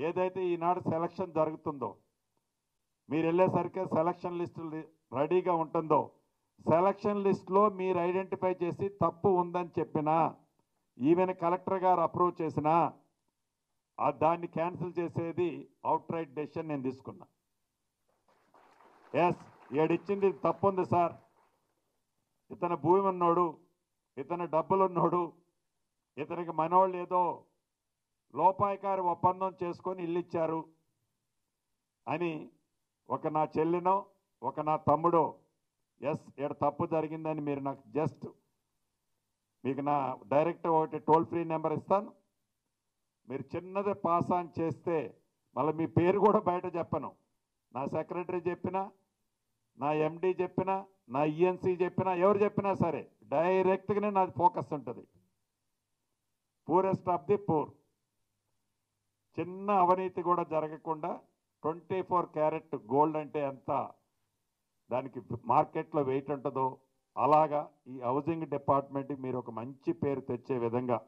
ఏదైతే ఈనాడు సెలక్షన్ జరుగుతుందో మీరు వెళ్ళేసరికి సెలక్షన్ లిస్టు రెడీగా ఉంటుందో సెలక్షన్ లిస్టులో మీరు ఐడెంటిఫై చేసి తప్పు ఉందని చెప్పినా ఈవెన్ కలెక్టర్ గారు అప్రూవ్ చేసినా దాన్ని క్యాన్సిల్ చేసేది అవుట్ రైట్ డెసిషన్ నేను తీసుకున్నా. ఎస్ ఏడిచ్చింది తప్పు ఉంది సార్, ఇతను భూమి ఉన్నోడు, ఇతను డబ్బులు ఉన్నోడు, ఇతనికి మనోళ్ళు ఏదో లోపాయకారి ఒప్పందం చేసుకొని ఇల్లు ఇచ్చారు అని ఒక నా చెల్లినో ఒక నా తమ్ముడో ఎస్ ఇక్కడ తప్పు జరిగిందని మీరు నాకు జస్ట్ మీకు నా డైరెక్ట్ ఒకటి టోల్ ఫ్రీ నెంబర్ ఇస్తాను, మీరు చిన్నది పాస్ ఆన్ చేస్తే మళ్ళీ మీ పేరు కూడా బయట చెప్పను, నా సెక్రటరీ చెప్పినా నా ఎండి చెప్పినా నా ఈఎన్సీ చెప్పినా ఎవరు చెప్పినా సరే డైరెక్ట్గానే నాది ఫోకస్ ఉంటుంది. పూరెస్ట్ ఆఫ్ ది పూర్, చిన్న అవినీతి కూడా జరగకుండా 24 క్యారెట్ గోల్డ్ అంటే ఎంత దానికి మార్కెట్లో వెయిట్ ఉంటుందో అలాగా ఈ హౌసింగ్ డిపార్ట్మెంట్కి మీరు ఒక మంచి పేరు తెచ్చే విధంగా